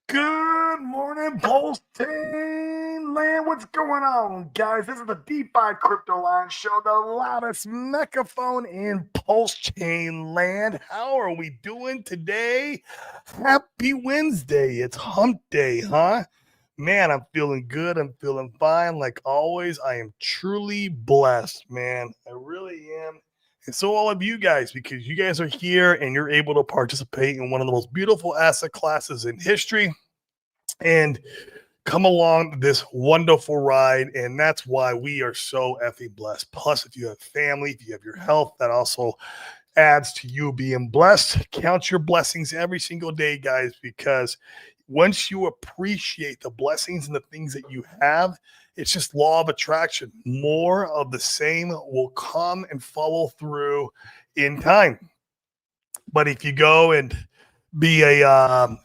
Good morning, Pulse Chain Land. What's going on, guys? This is the DeFi Crypto Line Show, the loudest megaphone in Pulse Chain Land. How are we doing today? Happy Wednesday. It's hump day, huh? Man, I'm feeling good. I'm feeling fine. Like always, I am truly blessed, man. I really am. And so all of you guys, because you guys are here and you're able to participate in one of the most beautiful asset classes in history and come along this wonderful ride. And that's why we are so effing blessed. Plus, if you have family, if you have your health, that also adds to you being blessed. Count your blessings every single day, guys, because once you appreciate the blessings and the things that you have, it's just law of attraction. More of the same will come and follow through in time. But if you go and be a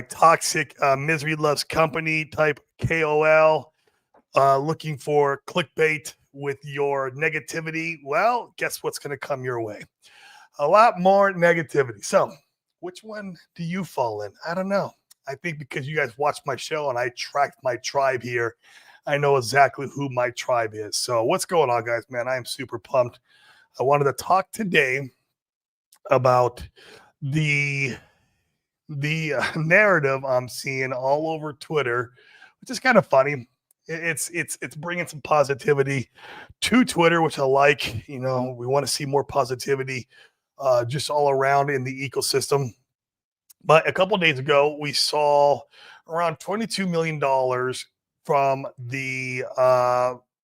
toxic misery loves company type KOL, looking for clickbait with your negativity, well, guess what's going to come your way? A lot more negativity. So, which one do you fall in? I don't know. I think because you guys watch my show and I tracked my tribe here, I know exactly who my tribe is. So, what's going on, guys? Man, I am super pumped. I wanted to talk today about the narrative I'm seeing all over Twitter, which is kind of funny. It's bringing some positivity to Twitter, which I like. You know, we want to see more positivity just all around in the ecosystem. But a couple of days ago, we saw around $22 million from the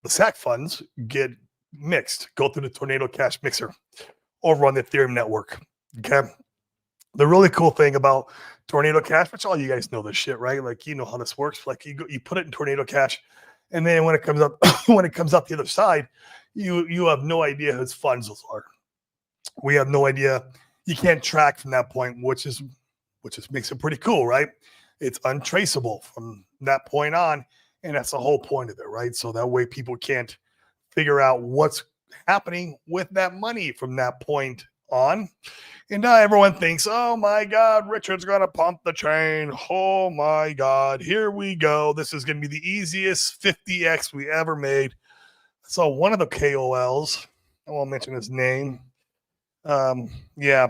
SAC funds get mixed, go through the Tornado Cash mixer over on the Ethereum network. Okay. The really cool thing about Tornado Cash, which all you guys know this shit, right? Like you know how this works. Like you put it in Tornado Cash, and then when it comes up when it comes out the other side, you have no idea whose funds those are. We have no idea. You can't track from that point, which makes it pretty cool, right? It's untraceable from that point on, and that's the whole point of it, right? So that way people can't figure out what's happening with that money from that point on. And now everyone thinks, oh my God, Richard's going to pump the chain. Oh my God, here we go. This is going to be the easiest 50x we ever made. So one of the KOLs, I won't mention his name, yeah,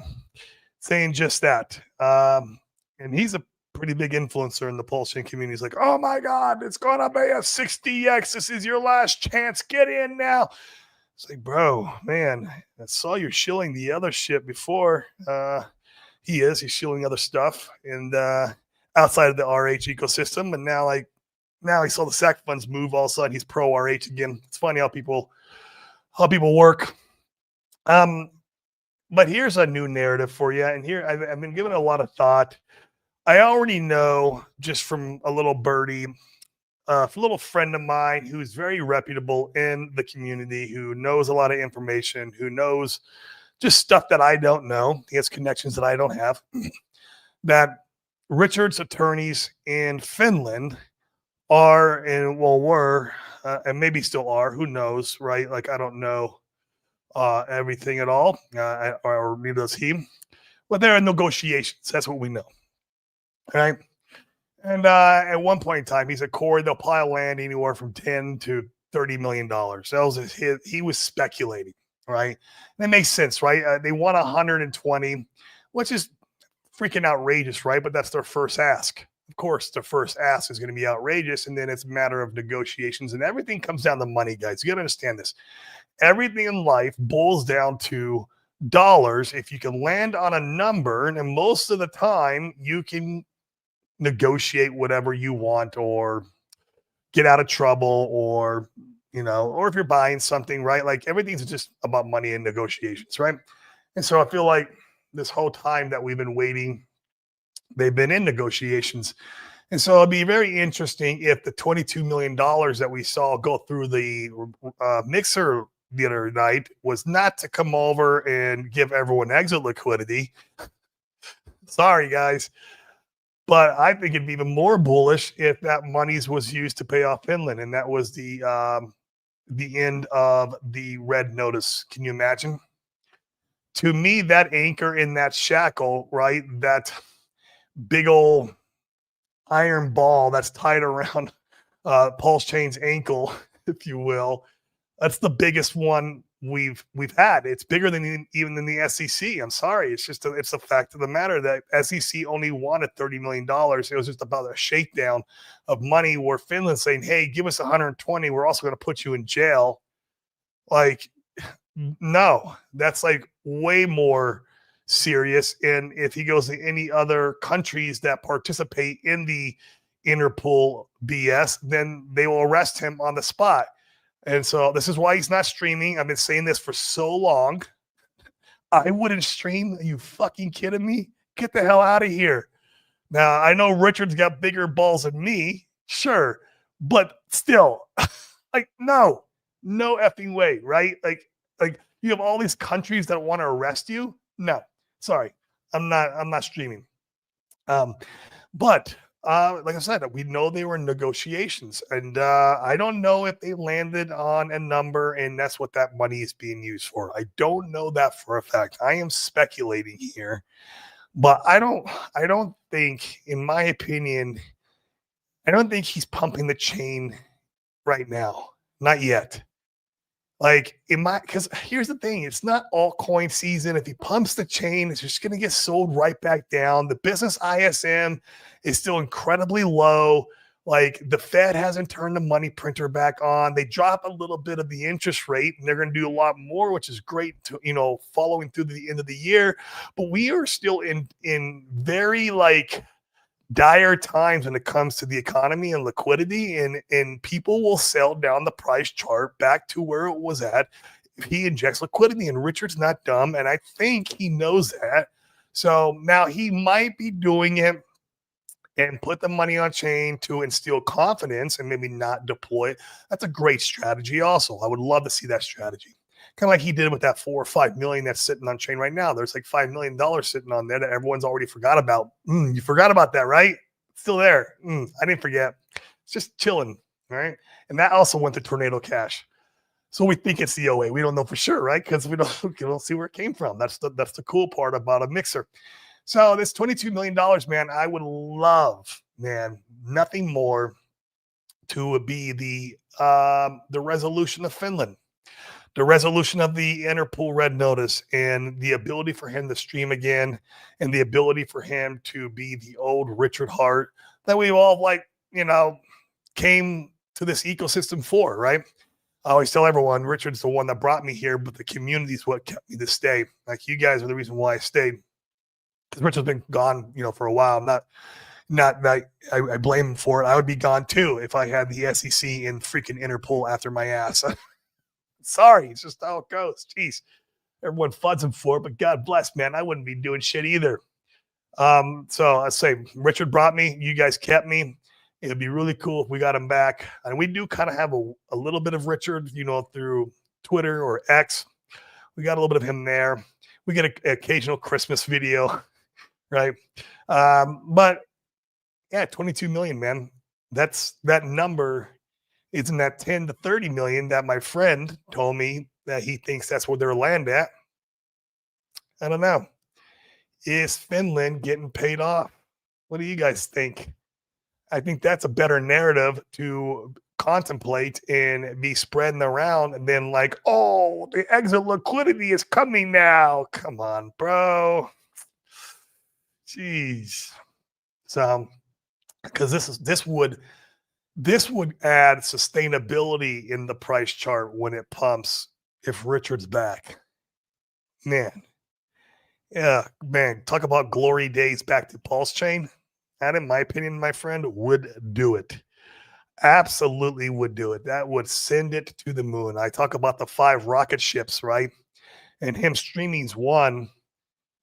saying just that. And he's a pretty big influencer in the Pulsing community. He's like, oh my God, it's going to be a 60x. This is your last chance. Get in now. It's like, bro, man, I saw you shilling the other shit before. He's shilling other stuff and outside of the RH ecosystem. And now he saw the SAC funds move. All of a sudden, he's pro RH again. It's funny how people work. But here's a new narrative for you. And here I've been giving a lot of thought. I already know just from a little birdie, a little friend of mine who's very reputable in the community, who knows a lot of information, who knows just stuff that I don't know. He has connections that I don't have. That Richard's attorneys in Finland are and were and maybe still are. Who knows, right? Like I don't know everything at all, or neither does he. But they're in negotiations. That's what we know, right? And at one point in time, he said, Corey, they'll pile land anywhere from $10 to $30 million. That was he was speculating, right? And it makes sense, right? They want 120, which is freaking outrageous, right? But that's their first ask. Of course, their first ask is going to be outrageous, and then it's a matter of negotiations, and everything comes down to money, guys. You got to understand this. Everything in life boils down to dollars. If you can land on a number, and most of the time you can negotiate whatever you want or get out of trouble or or if you're buying something, right? Like everything's just about money and negotiations, right? And so I feel like this whole time that we've been waiting, they've been in negotiations. And so it'd be very interesting if the $22 million that we saw go through the mixer the other night was not to come over and give everyone exit liquidity. Sorry, guys. But I think it'd be even more bullish if that monies was used to pay off Finland, and that was the end of the red notice. Can you imagine? To me, that anchor in that shackle, right? That big old iron ball that's tied around Pulse Chain's ankle, if you will. That's the biggest one we've had. It's bigger than even than the SEC. I'm sorry. It's a fact of the matter that SEC only wanted $30 million. It was just about a shakedown of money where Finland's saying, hey, give us 120. We're also going to put you in jail. Like, no, that's like way more serious. And if he goes to any other countries that participate in the Interpol BS, then they will arrest him on the spot. And so this is why he's not streaming. I've been saying this for so long. I wouldn't stream. Are you fucking kidding me? Get the hell out of here. Now, I know Richard's got bigger balls than me. Sure. But still, like, no effing way, right? Like you have all these countries that want to arrest you. No, sorry. I'm not streaming. But like I said, we know they were in negotiations, and I don't know if they landed on a number, and that's what that money is being used for. I don't know that for a fact. I am speculating here, but I don't think, in my opinion, I don't think he's pumping the chain right now. Not yet. Like, because here's the thing, it's not altcoin season. If he pumps the chain, it's just going to get sold right back down. The business ISM is still incredibly low. Like, the Fed hasn't turned the money printer back on. They drop a little bit of the interest rate, and they're going to do a lot more, which is great to, following through the end of the year. But we are still in very, like, dire times when it comes to the economy and liquidity, and people will sell down the price chart back to where it was at if he injects liquidity. And Richard's not dumb, and I think he knows that. So now he might be doing it and put the money on chain to instill confidence and maybe not deploy it. That's a great strategy also. I would love to see that strategy. Kind of like he did with that $4 or $5 million that's sitting on chain right now. There's like $5 million sitting on there that everyone's already forgot about. You forgot about that, right? It's still there. I didn't forget. It's just chilling, right? And that also went to Tornado Cash. So we think it's the OA. We don't know for sure, right? Because we don't see where it came from. That's the cool part about a mixer. So this $22 million, man, I would love, man, nothing more to be the resolution of Finland. The resolution of the Interpol Red Notice, and the ability for him to stream again, and the ability for him to be the old Richard Hart that we all came to this ecosystem for, right? I always tell everyone, Richard's the one that brought me here, but the community is what kept me to stay. Like, you guys are the reason why I stayed. Because Richard's been gone, for a while. I blame him for it. I would be gone too if I had the SEC and freaking Interpol after my ass. Sorry, it's just how it goes. Jeez, everyone fuds him for it, but God bless, man, I wouldn't be doing shit either. So I say, Richard brought me, you guys kept me. It'd be really cool if we got him back. And we do kind of have a little bit of Richard, through Twitter or X. We got a little bit of him there. We get an occasional Christmas video, right? But yeah, 22 million, man. That number. It's in that 10 to 30 million that my friend told me that he thinks that's where they're land at. I don't know. Is Finland getting paid off? What do you guys think? I think that's a better narrative to contemplate and be spreading around, and then like, oh, the exit liquidity is coming now. Come on, bro. Jeez. So, because this would add sustainability in the price chart when it pumps if Richard's back. Man. Yeah, man. Talk about glory days back to Pulse Chain. That, in my opinion, my friend, would do it. Absolutely would do it. That would send it to the moon. I talk about the 5 rocket ships, right? And him streaming's one.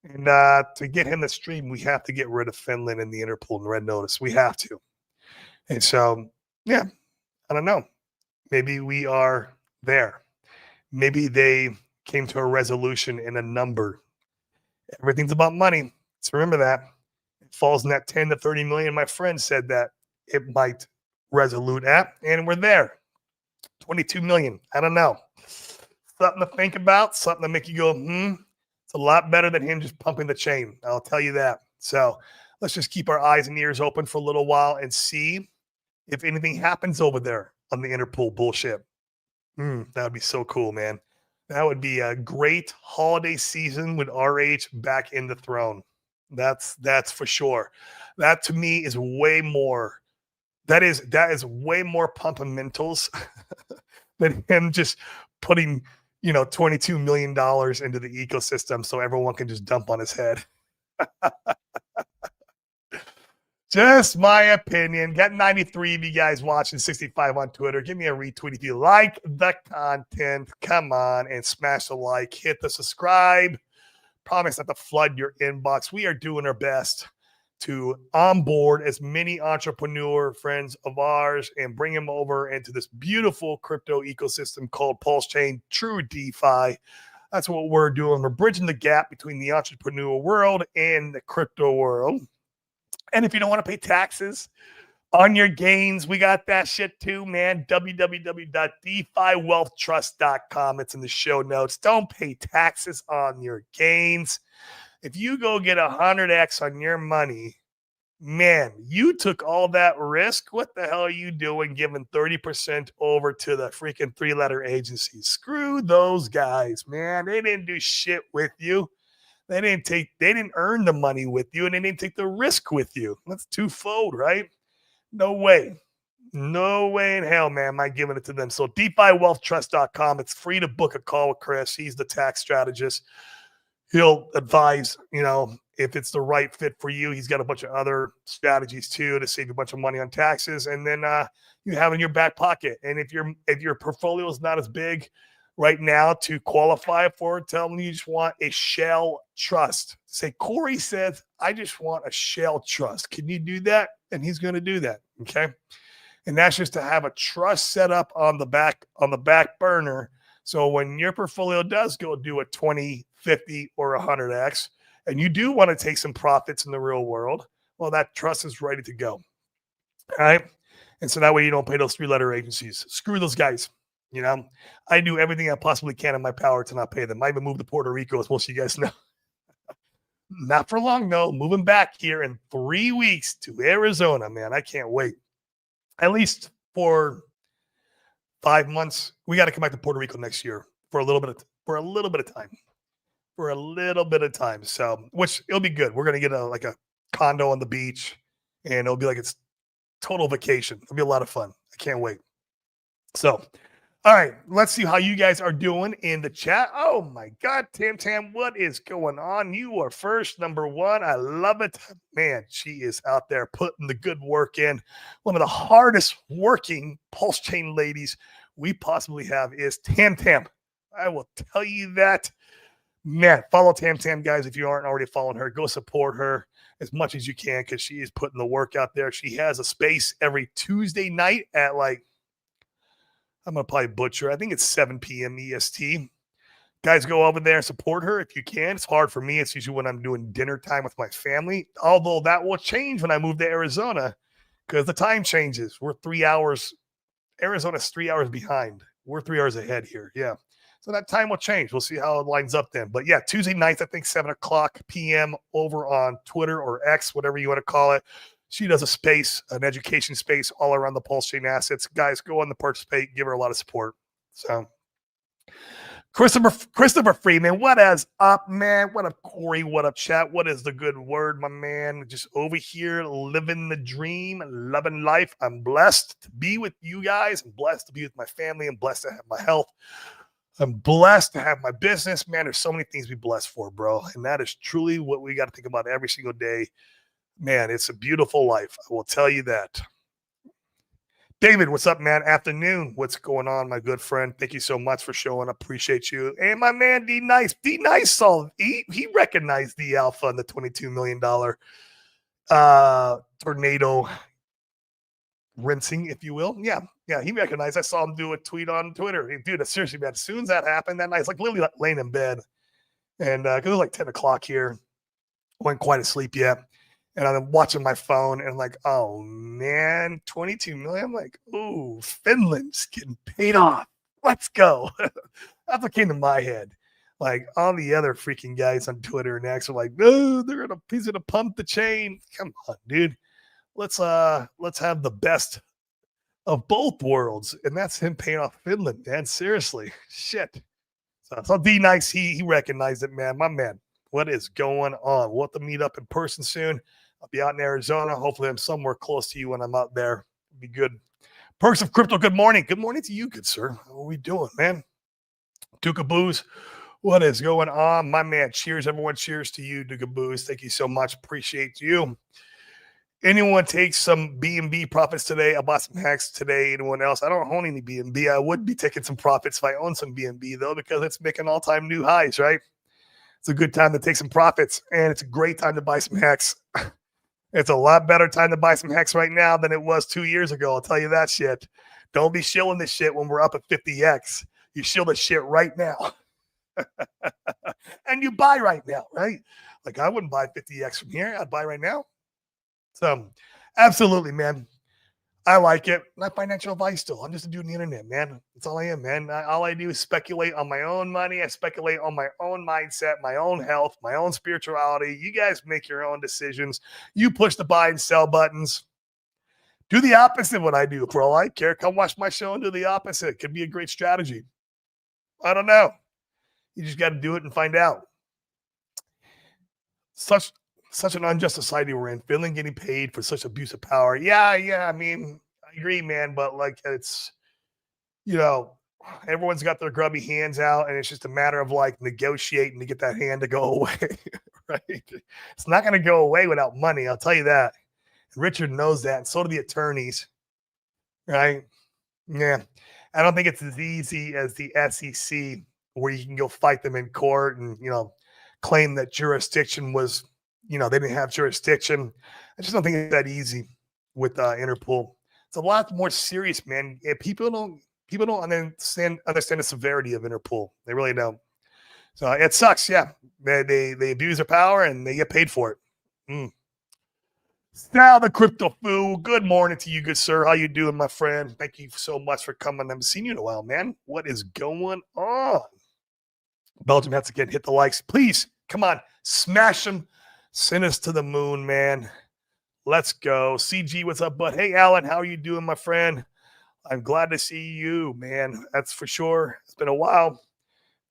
And to get him to stream, we have to get rid of Finland and the Interpol and Red Notice. We have to. And so, yeah, I don't know. Maybe we are there. Maybe they came to a resolution in a number. Everything's about money. So remember that. It falls in that 10 to 30 million. My friend said that it might resolute at, and we're there. 22 million. I don't know. Something to think about, something to make you go, It's a lot better than him just pumping the chain. I'll tell you that. So let's just keep our eyes and ears open for a little while and see if anything happens over there on the Interpol bullshit. That would be so cool, man. That would be a great holiday season with RH back in the throne. That's for sure. That to me is way more. That is way more pumpamentals than him just putting $22 million into the ecosystem so everyone can just dump on his head. Just my opinion. Get 93 of you guys watching, 65 on Twitter. Give me a retweet if you like the content. Come on and smash the like. Hit the subscribe. Promise not to flood your inbox. We are doing our best to onboard as many entrepreneur friends of ours and bring them over into this beautiful crypto ecosystem called Pulse Chain, true DeFi. That's what we're doing. We're bridging the gap between the entrepreneur world and the crypto world. And if you don't want to pay taxes on your gains, we got that shit too, man. www.defiwealthtrust.com. It's in the show notes. Don't pay taxes on your gains. If you go get 100x on your money, man, you took all that risk. What the hell are you doing giving 30% over to the freaking 3-letter agencies? Screw those guys, man. They didn't do shit with you. They didn't earn the money with you, and they didn't take the risk with you. That's twofold, right? No way. No way in hell, man, am I giving it to them. So DeFiWealthTrust.com. It's free to book a call with Chris. He's the tax strategist. He'll advise, if it's the right fit for you. He's got a bunch of other strategies too to save you a bunch of money on taxes, and then you have in your back pocket. And if your portfolio is not as big right now to qualify for it, tell them you just want a shell trust. Say, Corey says, I just want a shell trust. Can you do that? And he's going to do that. Okay. And that's just to have a trust set up on the back burner. So when your portfolio does go do a 20, 50, or 100x, and you do want to take some profits in the real world, well, that trust is ready to go. All right. And so that way you don't pay those 3-letter agencies. Screw those guys. I do everything I possibly can in my power to not pay them. I even moved to Puerto Rico, as most of you guys know. Not for long, though. Moving back here in 3 weeks to Arizona, man. I can't wait. At least for 5 months. We got to come back to Puerto Rico next year for a little bit of time. So, which it'll be good. We're gonna get a condo on the beach, and it'll be like it's total vacation. It'll be a lot of fun. I can't wait. So, all right, let's see how you guys are doing in the chat. Oh my God, Tam, what is going on? You are first, number one. I love it. Man, she is out there putting the good work in. One of the hardest working Pulse Chain ladies we possibly have is Tam. I will tell you that. Man, follow Tam, guys. If you aren't already following her, go support her as much as you can because she is putting the work out there. She has a space every Tuesday night at I'm going to probably butcher. I think it's 7 p.m. EST. Guys, go over there and support her if you can. It's hard for me. It's usually when I'm doing dinner time with my family, although that will change when I move to Arizona because the time changes. We're 3 hours. Arizona's 3 hours behind. We're 3 hours ahead here. Yeah. So that time will change. We'll see how it lines up then. But yeah, Tuesday nights, I think 7 o'clock p.m. over on Twitter or X, whatever you want to call it. She does a space, an education space all around the Pulse Chain assets. Guys, go on the participate, give her a lot of support. So Christopher Freeman, what is up, man? What up, Corey? What up, chat? What is the good word, my man? Just over here living the dream, loving life. I'm blessed to be with you guys. I'm blessed to be with my family. I'm blessed to have my health. I'm blessed to have my business. Man, there's so many things to be blessed for, bro. And that is truly what we got to think about every single day. Man, it's a beautiful life. I will tell you that. David, what's up, man? Afternoon. What's going on, my good friend? Thank you so much for showing up. Appreciate you. And my man, D Nice. D Nice saw he recognized the alpha and the $22 million tornado rinsing, if you will. Yeah, he recognized. I saw him do a tweet on Twitter. Hey, dude, seriously, man, as soon as that happened that night, it's like literally laying in bed. And because it was like 10 o'clock here. I wasn't quite asleep yet. And I'm watching my phone and I'm like, oh man, 22 million. I'm like, ooh, Finland's getting paid off. Let's go. That's what came to my head. Like all the other freaking guys on Twitter and X are like, no, he's gonna pump the chain. Come on, dude. Let's have the best of both worlds, and that's him paying off Finland, man. Seriously, shit. So D nice, he recognized it, man. My man, what is going on? We'll have to meet up in person soon. I'll be out in Arizona. Hopefully, I'm somewhere close to you when I'm out there. It'll be good. Perks of Crypto, good morning. Good morning to you, good sir. How are we doing, man? Duke of Booze, what is going on? My man, cheers, everyone. Cheers to you, Duke of Booze. Thank you so much. Appreciate you. Anyone take some BNB profits today? I bought some hacks today. Anyone else? I don't own any BNB. I would be taking some profits if I own some BNB, though, because it's making all-time new highs, right? It's a good time to take some profits, and it's a great time to buy some hacks. It's a lot better time to buy some hacks right now than it was 2 years ago. I'll tell you that shit. Don't be shilling this shit when we're up at 50x. You shill this shit right now. And you buy right now, right? Like I wouldn't buy 50x from here. I'd buy right now. So absolutely, man. I like it. Not financial advice still. I'm just a dude on the internet, man. That's all I am, man. All I do is speculate on my own money. I speculate on my own mindset, my own health, my own spirituality. You guys make your own decisions. You push the buy and sell buttons. Do the opposite of what I do. For all I care, come watch my show and do the opposite. Could be a great strategy. I don't know. You just got to do it and find out. Such an unjust society we're in. Finland getting paid for such abuse of power. Yeah. I mean, I agree, man. But like, it's, everyone's got their grubby hands out, and it's just a matter of like negotiating to get that hand to go away, right? It's not going to go away without money. I'll tell you that. Richard knows that, and so do the attorneys, right? Yeah. I don't think it's as easy as the SEC, where you can go fight them in court and, claim that jurisdiction was, they didn't have jurisdiction. I just don't think it's that easy with Interpol. It's a lot more serious, man. People don't understand the severity of Interpol. They really don't. So it sucks. Yeah, they abuse their power and they get paid for it. Sal the Crypto Foo, good morning to you, good sir. How you doing, my friend? Thank you so much for coming. I haven't seen you in a while, man. What is going on? Belgium has to get hit the likes. Please, come on, smash them. Send us to the moon, man. Let's go. CG, what's up, bud? Hey, Alan, how are you doing, my friend? I'm glad to see you, man. That's for sure. It's been a while.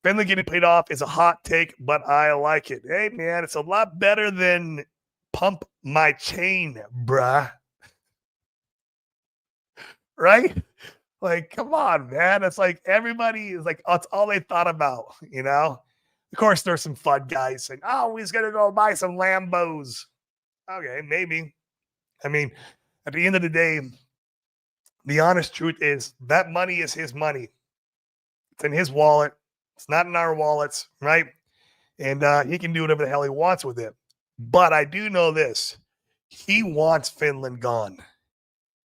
Finland getting paid off is a hot take, but I like it. Hey, man, it's a lot better than pump my chain, bruh. Right? Like, come on, man. It's like everybody is like, that's all they thought about, Of course, there's some fun guys saying, oh, he's going to go buy some Lambos. Okay, maybe. I mean, at the end of the day, the honest truth is that money is his money. It's in his wallet. It's not in our wallets, right? And he can do whatever the hell he wants with it. But I do know this. He wants Finland gone.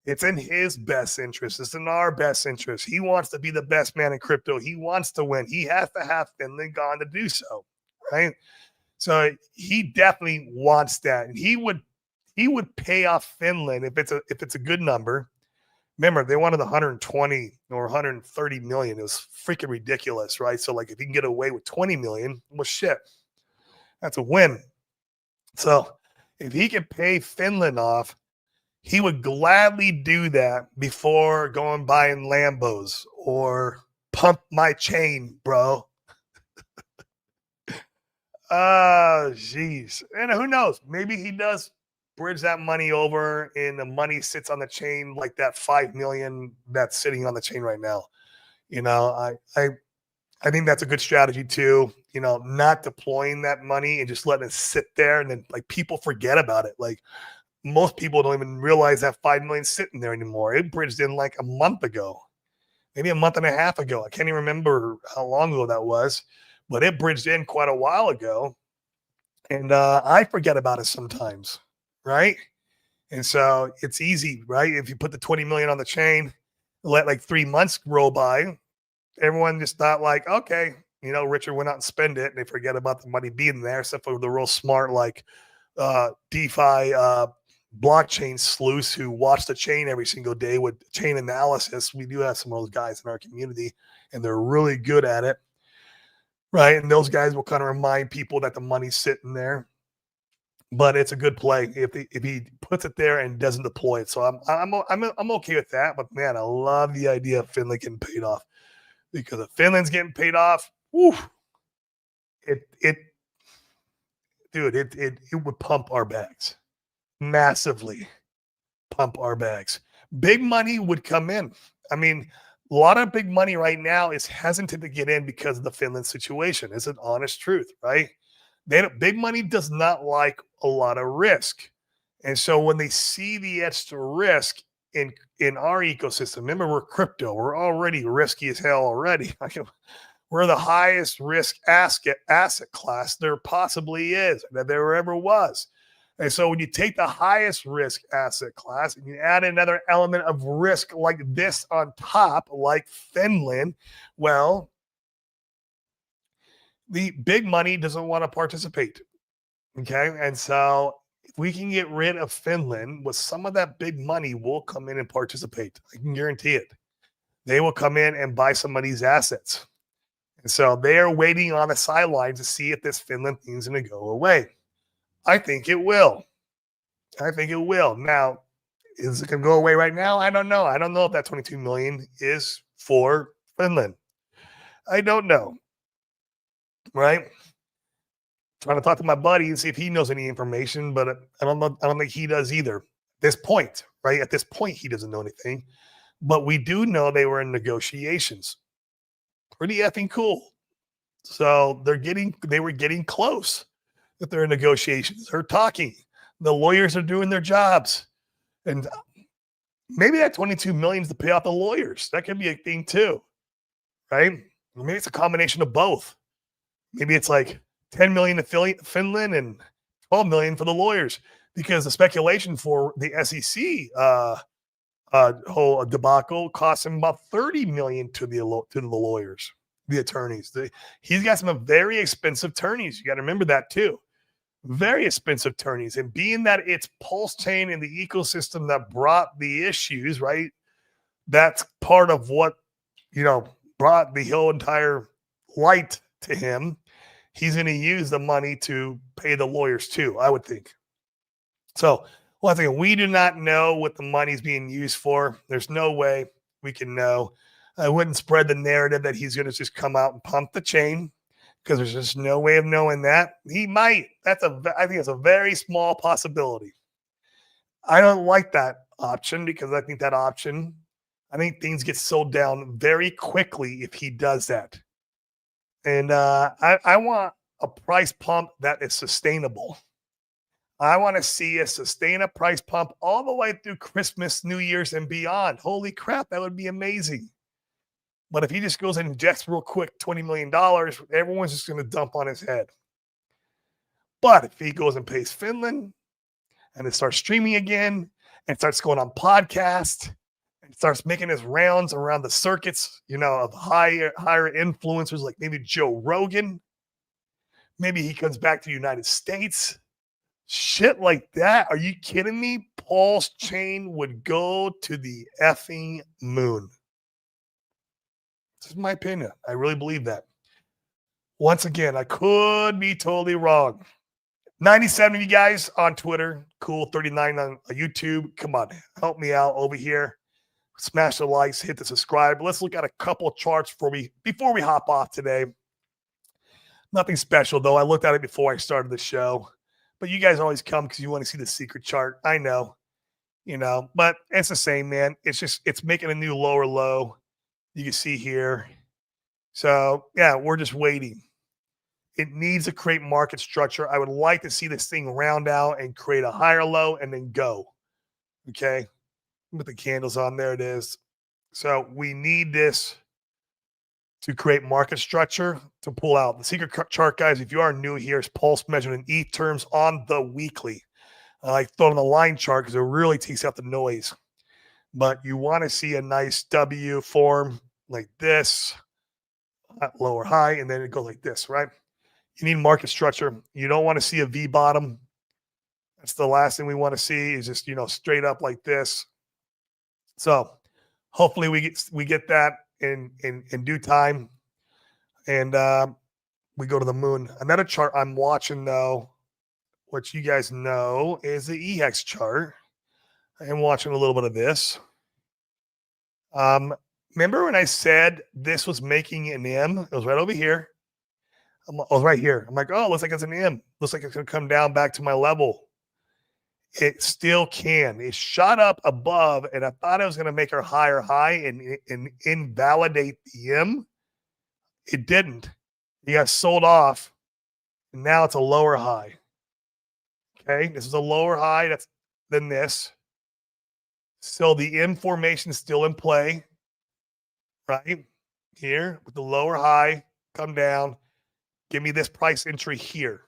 It's in his best interest. It's in our best interest. He wants to be the best man in crypto. He wants to win. He has to have Finland gone to do so, right? So he definitely wants that. And he would pay off Finland if it's a good number. Remember, they wanted 120 or 130 million. It was freaking ridiculous, right? So like if he can get away with 20 million, well, shit, that's a win. So if he can pay Finland off, he would gladly do that before going buying Lambos or pump my chain, bro. Jeez. And who knows? Maybe he does bridge that money over and the money sits on the chain like that 5 million that's sitting on the chain right now. I think that's a good strategy too, not deploying that money and just letting it sit there and then like people forget about it. Like most people don't even realize that 5 million sitting there anymore. It bridged in like a month ago, maybe a month and a half ago. I can't even remember how long ago that was, but it bridged in quite a while ago. And I forget about it sometimes, right? And so it's easy, right? If you put the 20 million on the chain, let like 3 months roll by, everyone just thought like, okay, Richard went out and spend it, and they forget about the money being there, except for the real smart like DeFi blockchain sleuths who watch the chain every single day with chain analysis. We do have some of those guys in our community, and they're really good at it. right? And those guys will kind of remind people that the money's sitting there. But it's a good play if he puts it there and doesn't deploy it. So I'm okay with that. But man, I love the idea of Finland getting paid off, because if Finland's getting paid off, whew, it dude, it would pump our bags massively. Pump our bags. Big money would come in. I mean, a lot of big money right now is hesitant to get in because of the Finland situation. It's an honest truth, right? Big money does not like a lot of risk. And so when they see the extra risk in our ecosystem, remember we're crypto, we're already risky as hell already. We're the highest risk asset class there possibly is, that there ever was. And so when you take the highest risk asset class and you add another element of risk like this on top, like Finland, well, the big money doesn't want to participate. Okay. And so if we can get rid of Finland, with some of that big money will come in and participate. I can guarantee it. They will come in and buy some of these assets. And so they are waiting on the sidelines to see if this Finland thing's going to go away. I think it will. I think it will. Now, is it going to go away right now? I don't know. I don't know if that 22 million is for Finland. I don't know. Right? Trying to talk to my buddy and see if he knows any information, but I don't know. I don't think he does either. At this point, right? At this point, he doesn't know anything. But we do know they were in negotiations. Pretty effing cool. So they were getting close. That they're in negotiations. They're talking. The lawyers are doing their jobs. And maybe that 22 million is to pay off the lawyers. That could be a thing too, right? Maybe it's a combination of both. Maybe it's like 10 million to Finland and 12 million for the lawyers, because the speculation for the SEC whole debacle cost him about 30 million to the lawyers, the attorneys. He's got some very expensive attorneys. You got to remember that too. Very expensive attorneys. And being that it's Pulse Chain and the ecosystem that brought the issues, right? That's part of what, brought the whole entire light to him. He's going to use the money to pay the lawyers too, I would think. So, one thing, we do not know what the money's being used for. There's no way we can know. I wouldn't spread the narrative that he's going to just come out and pump the chain, because there's just no way of knowing that. He might. I think it's a very small possibility. I don't like that option, because I think things get sold down very quickly if he does that. And I want a price pump that is sustainable. I want to see a sustainable price pump all the way through Christmas, New Year's, and beyond. Holy crap, that would be amazing. But if he just goes and injects real quick $20 million, everyone's just going to dump on his head. But if he goes and pays Finland and it starts streaming again and starts going on podcasts and starts making his rounds around the circuits, of higher influencers like maybe Joe Rogan, maybe he comes back to the United States, shit like that. Are you kidding me? Pulse Chain would go to the effing moon. This is my opinion. I really believe that. Once again, I could be totally wrong. 97 of you guys on Twitter. Cool. 39 on YouTube. Come on. Help me out over here. Smash the likes. Hit the subscribe. Let's look at a couple of charts before we hop off today. Nothing special, though. I looked at it before I started the show. But you guys always come because you want to see the secret chart. I know. But it's the same, man. It's making a new lower low. You can see here. So, yeah, we're just waiting. It needs to create market structure. I would like to see this thing round out and create a higher low and then go. Okay? With the candles on, there it is. So, we need this to create market structure to pull out. The secret chart, guys, if you are new here, is pulse measured in ETH terms on the weekly. I like throwing the line chart because it really takes out the noise. But you want to see a nice W form like this, lower high, and then it goes like this, right? You need market structure. You don't want to see a V bottom. That's the last thing we want to see, is just, straight up like this. So hopefully we get that in due time. And we go to the moon. Another chart I'm watching, though, which you guys know, is the EHEX chart. I am watching a little bit of this. Remember when I said this was making an M? It was right over here. I was right here. I'm like, oh, looks like it's an M. Looks like it's going to come down back to my level. It still can. It shot up above, and I thought I was going to make a higher high and invalidate the M. It didn't. You got sold off, and now it's a lower high. Okay, this is a lower high than this. So the M formation is still in play, right? Here with the lower high, come down, give me this price entry here.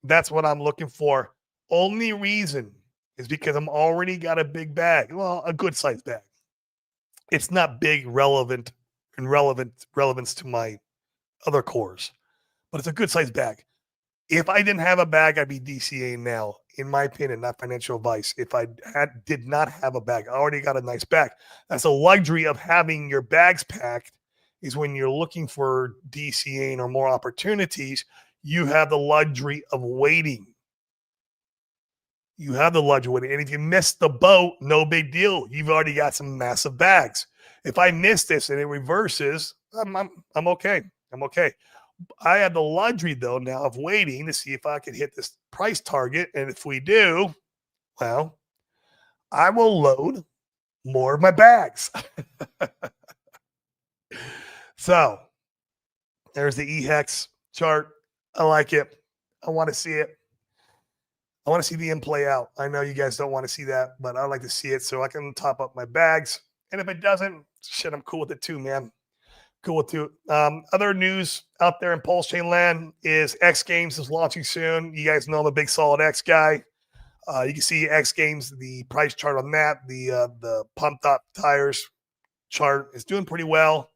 That's what I'm looking for. Only reason is because I'm already got a big bag. Well, a good size bag. It's not big relevance to my other cores, but it's a good size bag. If I didn't have a bag, I'd be DCAing now, in my opinion, not financial advice. If I did not have a bag, I already got a nice bag. That's a luxury of having your bags packed, is when you're looking for DCAing or more opportunities, you have the luxury of waiting. You have the luxury of waiting. And if you miss the boat, no big deal. You've already got some massive bags. If I miss this and it reverses, I'm okay. I'm okay. I have the luxury, though, now of waiting to see if I can hit this price target. And if we do, well, I will load more of my bags. So there's the EHEX chart. I like it. I want to see it. I want to see the end play out. I know you guys don't want to see that, but I like to see it so I can top up my bags. And if it doesn't, shit, I'm cool with it too, man. Cool with it. Other news out there in Pulse Chain land is X Games is launching soon. You guys know I'm a big Solid X guy. You can see X Games, the price chart on that. The pumped up tires chart is doing pretty well.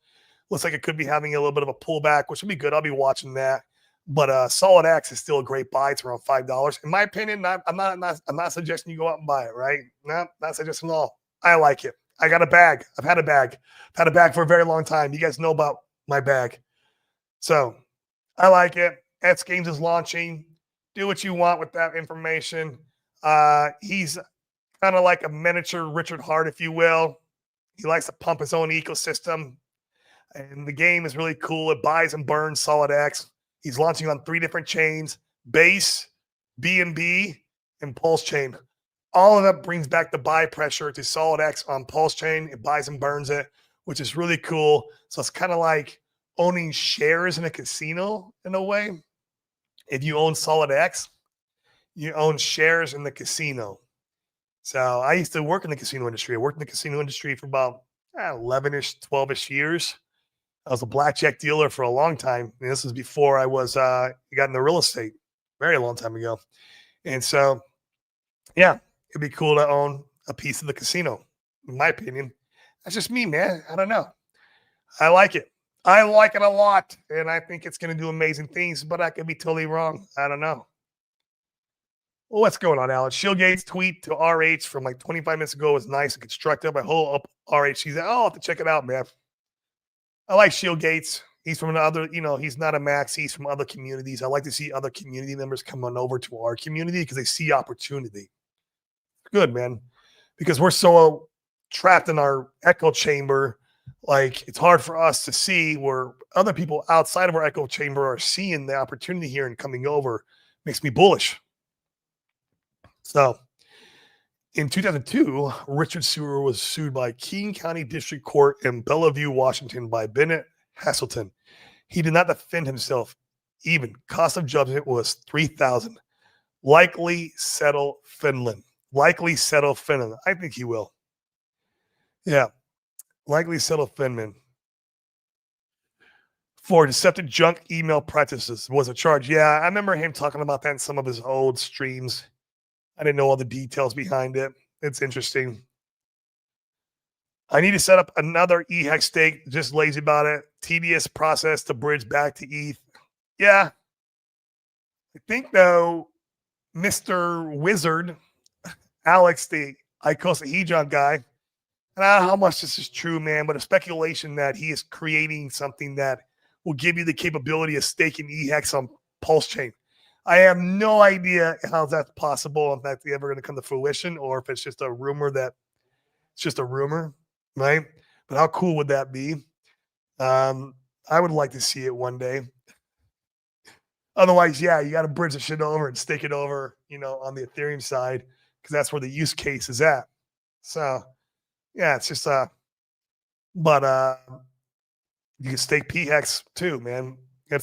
Looks like it could be having a little bit of a pullback, which will be good. I'll be watching that. But Solid X is still a great buy. It's around $5. In my opinion, I'm not suggesting you go out and buy it, right? No, not suggesting at all. I like it. I got a bag. I've had a bag. I've had a bag for a very long time. You guys know about my bag. So I like it. X Games is launching. Do what you want with that information. He's kind of like a miniature Richard Hart, if you will. He likes to pump his own ecosystem. And the game is really cool. It buys and burns Solid X. He's launching on 3 different chains: Base, BNB, and Pulse Chain. All of that brings back the buy pressure to Solid X on Pulse Chain. It buys and burns it, which is really cool. So it's kind of like owning shares in a casino in a way. If you own Solid X, you own shares in the casino. So I used to work in the casino industry. I worked in the casino industry for about 11-ish, 12-ish years. I was a blackjack dealer for a long time. And this was before I was got into real estate, very long time ago. And so, yeah, it'd be cool to own a piece of the casino, in my opinion. That's just me, man. I don't know. I like it. I like it a lot, and I think it's going to do amazing things, but I could be totally wrong. I don't know. Well, what's going on, Alex? Shieldgate's tweet to RH from like 25 minutes ago was nice and constructive. I hold up RH. He's like, oh, I'll have to check it out, man. I like Shieldgates. He's from another, he's not a max. He's from other communities. I like to see other community members come on over to our community because they see opportunity. Good, man. Because we're so trapped in our echo chamber. Like, it's hard for us to see where other people outside of our echo chamber are seeing the opportunity here and coming over. Makes me bullish. So, in 2002, Richard Sewer was sued by King County District Court in Bellevue, Washington by Bennett Hasselton. He did not defend himself. Even cost of judgment was $3,000. Likely settle Finland. Likely settle Finland. I think he will. Yeah. Likely settle Finland. For deceptive junk email practices was a charge. Yeah, I remember him talking about that in some of his old streams. I didn't know all the details behind it. It's interesting. I need to set up another EHEX stake. Just lazy about it. Tedious process to bridge back to ETH. Yeah. I think, though, Mr. Wizard, Alex, the icosahedron guy, and I don't know how much this is true, man, but a speculation that he is creating something that will give you the capability of staking EHEX on Pulse Chain. I have no idea how that's possible, if that's ever going to come to fruition, or if it's just a rumor it's just a rumor, right? But how cool would that be? I would like to see it one day. Otherwise, yeah, you got to bridge the shit over and stake it over, on the Ethereum side, because that's where the use case is at. So, yeah, it's just but you can stake PHEX too, man. You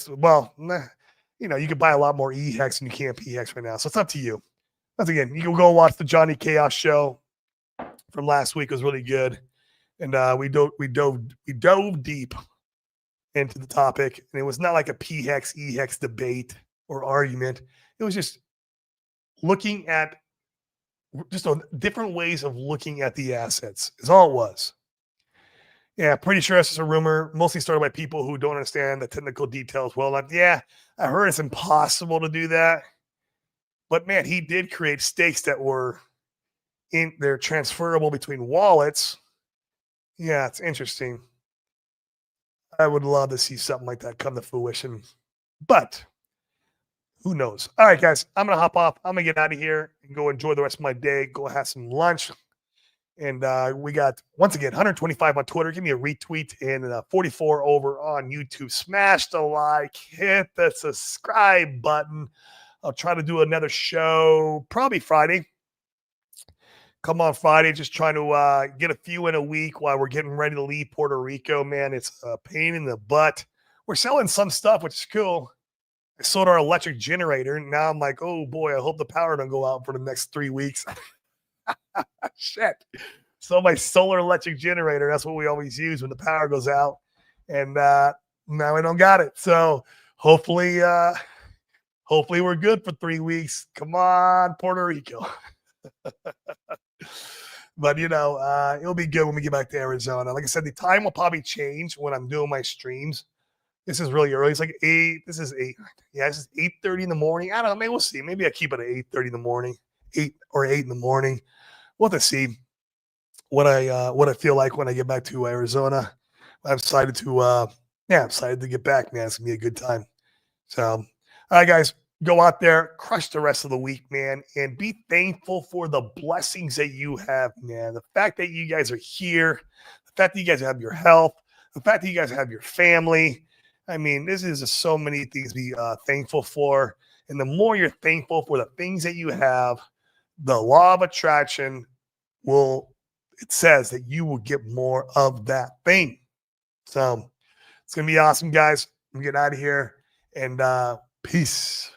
can buy a lot more EHEX than you can PHEX right now. So it's up to you. Once again, you can go watch the Johnny Chaos show from last week. It was really good, and we dove deep into the topic, and it was not like a PHEX EHEX debate or argument. It was just looking at different ways of looking at the assets. Is all it was. Yeah, pretty sure it's just a rumor, mostly started by people who don't understand the technical details well enough. Yeah, I heard it's impossible to do that. But man, he did create stakes that were they're transferable between wallets. Yeah, it's interesting. I would love to see something like that come to fruition. But who knows? All right, guys, I'm going to hop off. I'm going to get out of here and go enjoy the rest of my day, go have some lunch. And we got, once again, 125 on Twitter. Give me a retweet, and 44 over on YouTube. Smash the like, hit the subscribe button. I'll try to do another show probably Friday. Come on Friday, just trying to get a few in a week while we're getting ready to leave Puerto Rico. Man, it's a pain in the butt. We're selling some stuff, which is cool. I sold our electric generator, and now I'm like, oh boy, I hope the power don't go out for the next 3 weeks. Shit. So my solar electric generator, that's what we always use when the power goes out. And now I don't got it. So hopefully we're good for 3 weeks. Come on, Puerto Rico. But it'll be good when we get back to Arizona. Like I said, the time will probably change when I'm doing my streams. This is really early. It's like 8. This is 8. Yeah, this is 8:30 in the morning. I don't know. Maybe we'll see. Maybe I keep it at 8:30 in the morning. 8 or 8 in the morning. We'll have to see what I feel like when I get back to Arizona. I'm excited to get back, man. It's gonna be a good time. So, all right, guys, go out there, crush the rest of the week, man, and be thankful for the blessings that you have, man. The fact that you guys are here, the fact that you guys have your health, the fact that you guys have your family. I mean, this is just so many things to be thankful for. And the more you're thankful for the things that you have, the law of attraction it says that you will get more of that thing. So it's going to be awesome, guys. I'm getting out of here, and peace.